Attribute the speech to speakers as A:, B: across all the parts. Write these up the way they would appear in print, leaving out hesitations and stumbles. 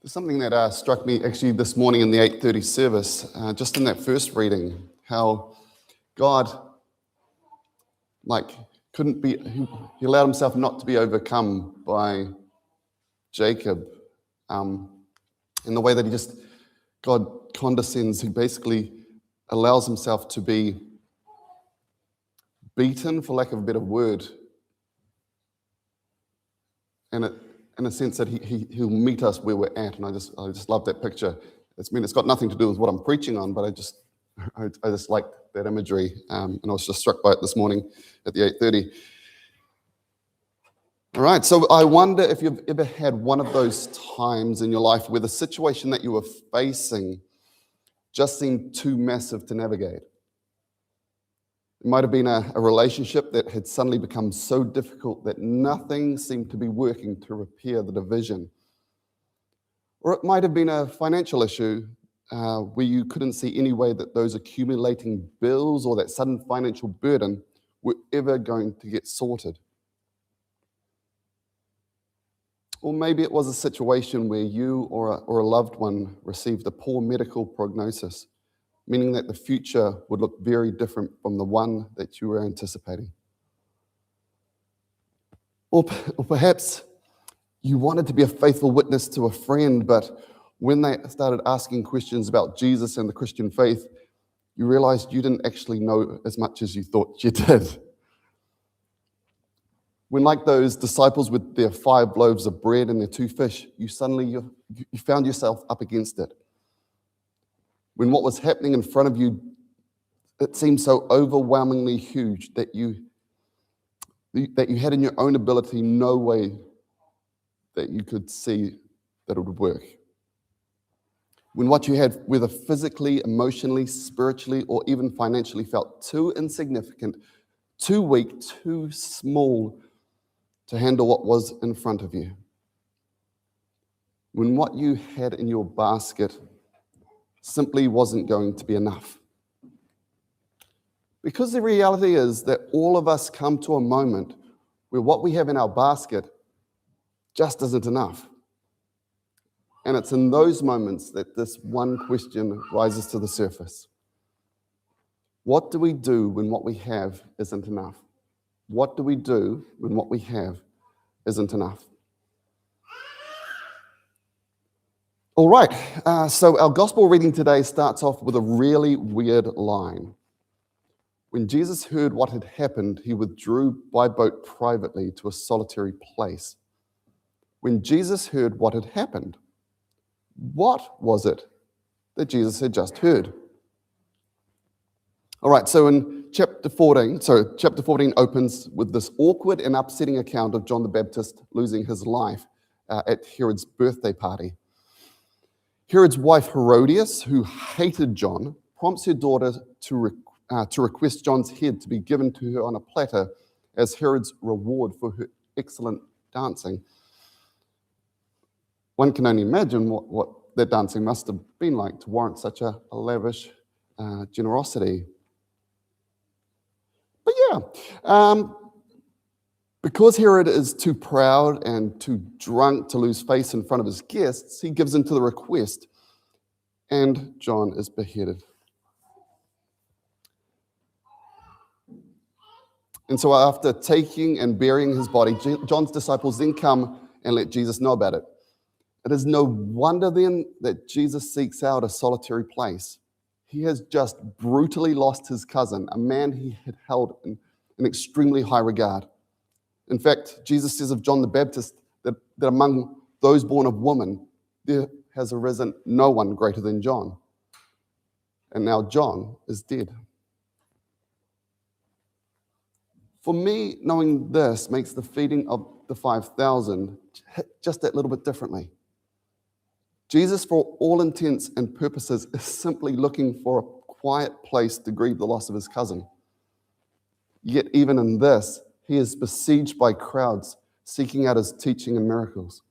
A: Something that struck me actually this morning in the 8:30 service, just in that first reading, how God, couldn't be, he allowed himself not to be overcome by Jacob, in the way that God condescends. He basically allows himself to be beaten, for lack of a better word, and in a sense that he'll meet us where we're at. And I just love that picture. It's got nothing to do with what I'm preaching on, but I just like that imagery, and I was just struck by it this morning at the 8:30. All right, so I wonder if you've ever had one of those times in your life where the situation that you were facing just seemed too massive to navigate. It might have been a relationship that had suddenly become so difficult that nothing seemed to be working to repair the division. Or it might have been a financial issue where you couldn't see any way that those accumulating bills or that sudden financial burden were ever going to get sorted. Or maybe it was a situation where you or a loved one received a poor medical prognosis, meaning that the future would look very different from the one that you were anticipating. Or perhaps you wanted to be a faithful witness to a friend, but when they started asking questions about Jesus and the Christian faith, you realized you didn't actually know as much as you thought you did. When, like those disciples with their 5 loaves of bread and their 2 fish, you found yourself up against it. When what was happening in front of you, it seemed so overwhelmingly huge that you had in your own ability no way that you could see that it would work. When what you had, whether physically, emotionally, spiritually, or even financially, felt too insignificant, too weak, too small to handle what was in front of you. When what you had in your basket simply wasn't going to be enough. Because the reality is that all of us come to a moment where what we have in our basket just isn't enough. And it's in those moments that this one question rises to the surface. What do we do when what we have isn't enough? What do we do when what we have isn't enough? All right, so our gospel reading today starts off with a really weird line. When Jesus heard what had happened, he withdrew by boat privately to a solitary place. When Jesus heard what had happened, what was it that Jesus had just heard? All right, so in chapter 14 opens with this awkward and upsetting account of John the Baptist losing his life at Herod's birthday party. Herod's wife Herodias, who hated John, prompts her daughter to request John's head to be given to her on a platter as Herod's reward for her excellent dancing. One can only imagine what that dancing must have been like to warrant such a lavish generosity. But yeah, because Herod is too proud and too drunk to lose face in front of his guests, he gives in to the request, and John is beheaded. And so after taking and burying his body, John's disciples then come and let Jesus know about it. It is no wonder then that Jesus seeks out a solitary place. He has just brutally lost his cousin, a man he had held in extremely high regard. In fact, Jesus says of John the Baptist that among those born of woman, there has arisen no one greater than John. And now John is dead. For me, knowing this makes the feeding of the 5,000 just that little bit differently. Jesus, for all intents and purposes, is simply looking for a quiet place to grieve the loss of his cousin. Yet even in this, he is besieged by crowds seeking out his teaching and miracles.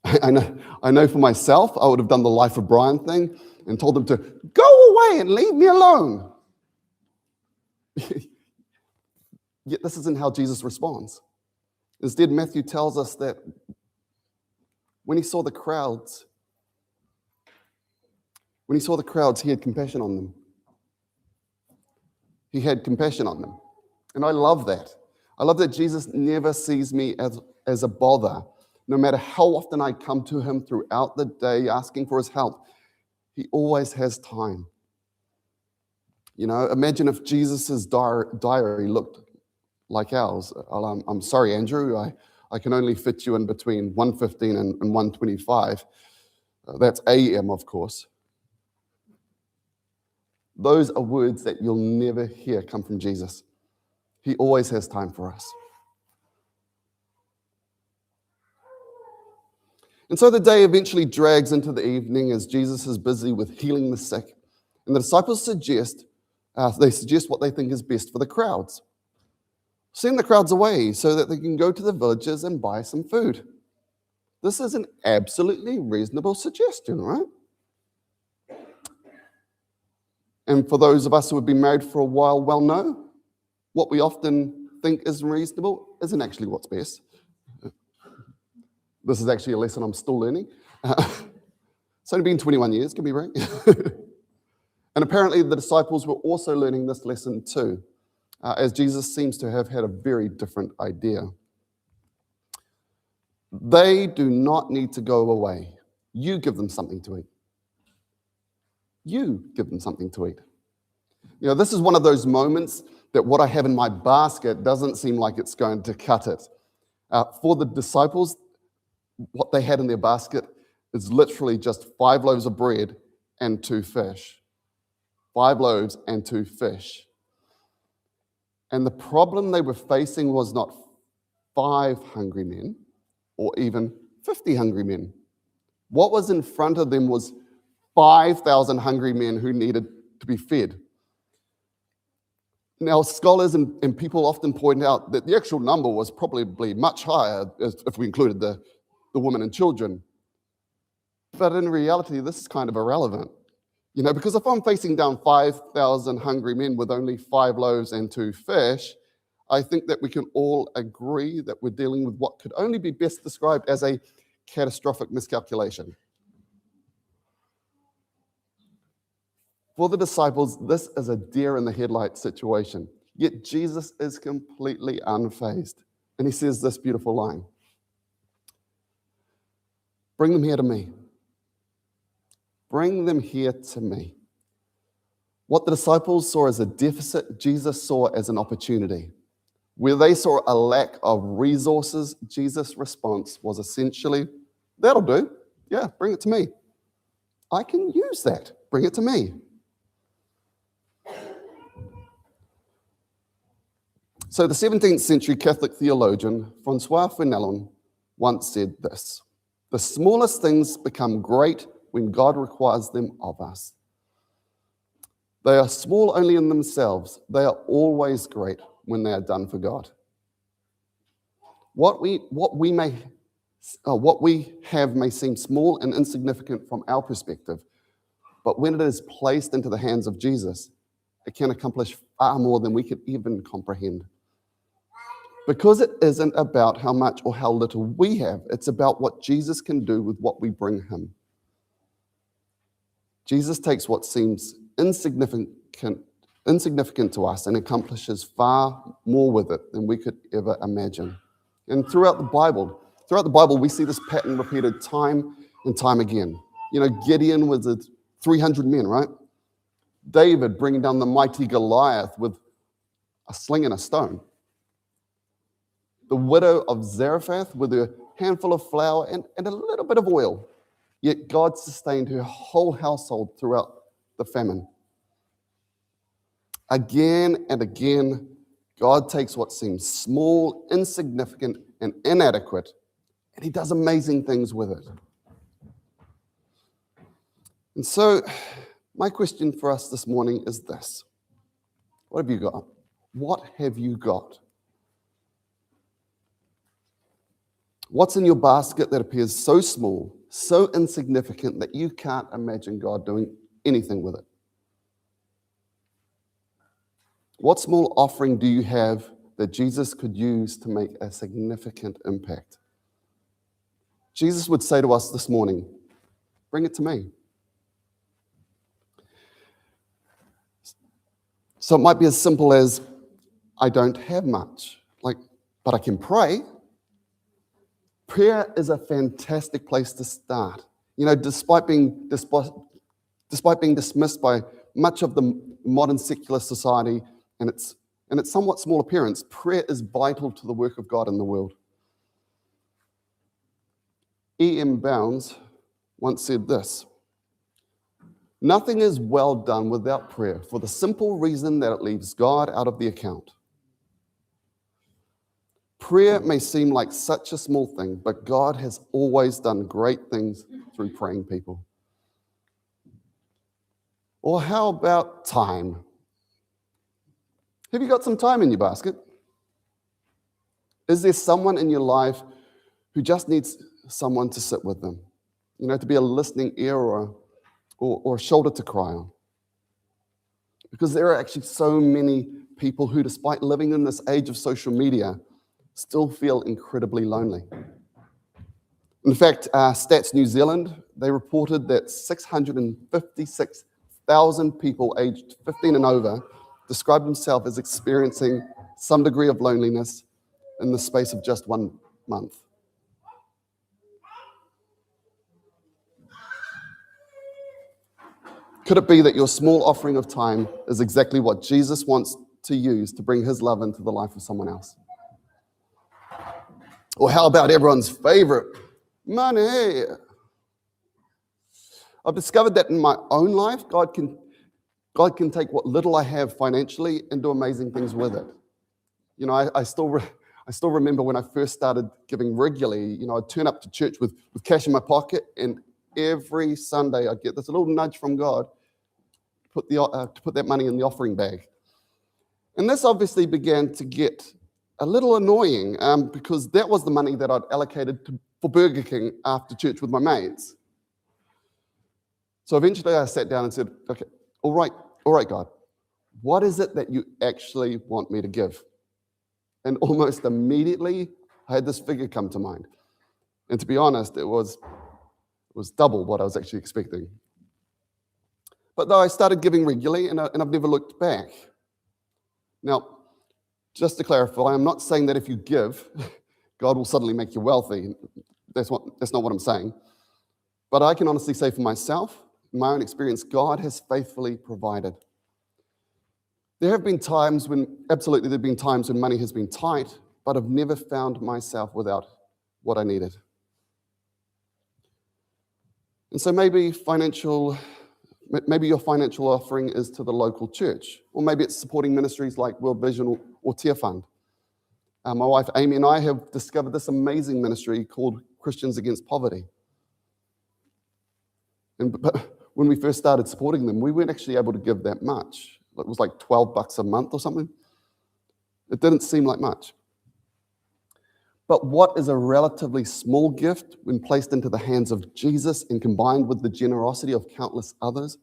A: I know for myself, I would have done the Life of Brian thing and told them to go away and leave me alone. Yet this isn't how Jesus responds. Instead, Matthew tells us that When he saw the crowds, he had compassion on them. He had compassion on them. And I love that. I love that Jesus never sees me as a bother. No matter how often I come to him throughout the day asking for his help, he always has time. You know, imagine if Jesus' diary looked like ours. I'm sorry, Andrew, I can only fit you in between 1:15 and 1:25. That's AM, of course. Those are words that you'll never hear come from Jesus. He always has time for us. And so the day eventually drags into the evening as Jesus is busy with healing the sick. And the disciples suggest what they think is best for the crowds. Send the crowds away so that they can go to the villages and buy some food. This is an absolutely reasonable suggestion, right? And for those of us who have been married for a while, well, no, what we often think is reasonable isn't actually what's best. This is actually a lesson I'm still learning. It's only been 21 years, give me a break. And apparently the disciples were also learning this lesson too, as Jesus seems to have had a very different idea. They do not need to go away. You give them something to eat. You give them something to eat. You know, this is one of those moments that what I have in my basket doesn't seem like it's going to cut it. For the disciples, what they had in their basket is literally just 5 loaves of bread and 2 fish. 5 loaves and 2 fish. And the problem they were facing was not 5 hungry men or even 50 hungry men. What was in front of them was 5,000 hungry men who needed to be fed. Now, scholars and people often point out that the actual number was probably much higher if we included the women and children. But in reality, this is kind of irrelevant. You know, because if I'm facing down 5,000 hungry men with only 5 loaves and 2 fish, I think that we can all agree that we're dealing with what could only be best described as a catastrophic miscalculation. For the disciples, this is a deer in the headlights situation. Yet Jesus is completely unfazed. And he says this beautiful line. Bring them here to me. Bring them here to me. What the disciples saw as a deficit, Jesus saw as an opportunity. Where they saw a lack of resources, Jesus' response was essentially, that'll do. Yeah, bring it to me. I can use that. Bring it to me. So the 17th century Catholic theologian Francois Fenelon once said this: the smallest things become great when God requires them of us. They are small only in themselves. They are always great when they are done for God. What we have may seem small and insignificant from our perspective, but when it is placed into the hands of Jesus, it can accomplish far more than we could even comprehend. Because it isn't about how much or how little we have, it's about what Jesus can do with what we bring him. Jesus takes what seems insignificant to us and accomplishes far more with it than we could ever imagine. And throughout the Bible, we see this pattern repeated time and time again. You know, Gideon was 300 men, right? David bringing down the mighty Goliath with a sling and a stone. The widow of Zarephath with a handful of flour and a little bit of oil. Yet God sustained her whole household throughout the famine. Again and again, God takes what seems small, insignificant, and inadequate, and he does amazing things with it. And so, my question for us this morning is this. What have you got? What have you got? What's in your basket that appears so small, so insignificant that you can't imagine God doing anything with it? What small offering do you have that Jesus could use to make a significant impact? Jesus would say to us this morning, bring it to me. So it might be as simple as, I don't have much, but I can pray. Prayer is a fantastic place to start. Despite being dismissed by much of the modern secular society and its somewhat small appearance, prayer is vital to the work of God in the world. E.M. Bounds once said this: nothing is well done without prayer, for the simple reason that it leaves God out of the account. Prayer may seem like such a small thing, but God has always done great things through praying people. Or how about time? Have you got some time in your basket? Is there someone in your life who just needs someone to sit with them? To be a listening ear or a shoulder to cry on? Because there are actually so many people who, despite living in this age of social media, still feel incredibly lonely. In fact, Stats New Zealand, they reported that 656,000 people aged 15 and over described themselves as experiencing some degree of loneliness in the space of just 1 month. Could it be that your small offering of time is exactly what Jesus wants to use to bring his love into the life of someone else? Or how about everyone's favorite, money? I've discovered that in my own life, God can take what little I have financially and do amazing things with it. I still remember when I first started giving regularly. I'd turn up to church with cash in my pocket, and every Sunday I'd get this little nudge from God to put that money in the offering bag. And this obviously began to get a little annoying because that was the money that I'd allocated for Burger King after church with my mates. So eventually I sat down and said, okay, all right, God, what is it that you actually want me to give? And almost immediately I had this figure come to mind. And to be honest, it was double what I was actually expecting. But though I started giving regularly, and I've never looked back. Now, just to clarify, I'm not saying that if you give, God will suddenly make you wealthy. That's not what I'm saying. But I can honestly say for myself, in my own experience, God has faithfully provided. There have been times when money has been tight, but I've never found myself without what I needed. And so maybe your financial offering is to the local church, or maybe it's supporting ministries like World Vision or Tear Fund. My wife Amy and I have discovered this amazing ministry called Christians Against Poverty. But when we first started supporting them, we weren't actually able to give that much. It was like $12 a month or something. It didn't seem like much. But what is a relatively small gift when placed into the hands of Jesus and combined with the generosity of countless others?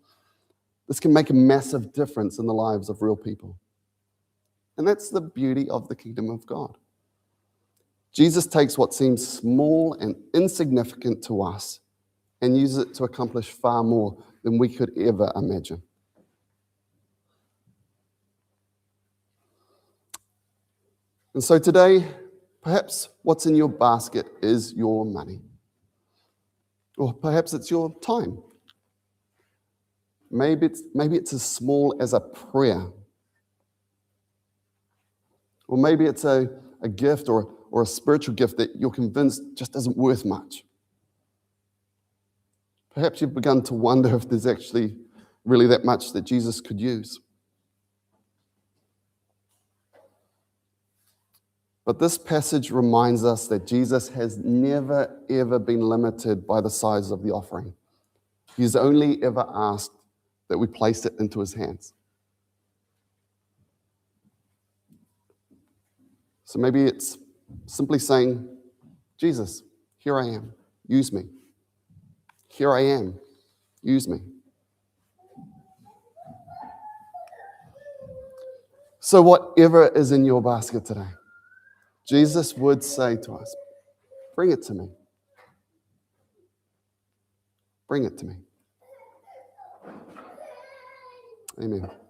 A: This can make a massive difference in the lives of real people. And that's the beauty of the kingdom of God. Jesus takes what seems small and insignificant to us and uses it to accomplish far more than we could ever imagine. And so today, perhaps what's in your basket is your money. Or perhaps it's your time. Maybe it's as small as a prayer. Or maybe it's a gift or a spiritual gift that you're convinced just isn't worth much. Perhaps you've begun to wonder if there's actually really that much that Jesus could use. But this passage reminds us that Jesus has never, ever been limited by the size of the offering. He's only ever asked that we place it into his hands. So maybe it's simply saying, Jesus, here I am, use me. Here I am, use me. So whatever is in your basket today, Jesus would say to us, bring it to me. bring it to me. Amen.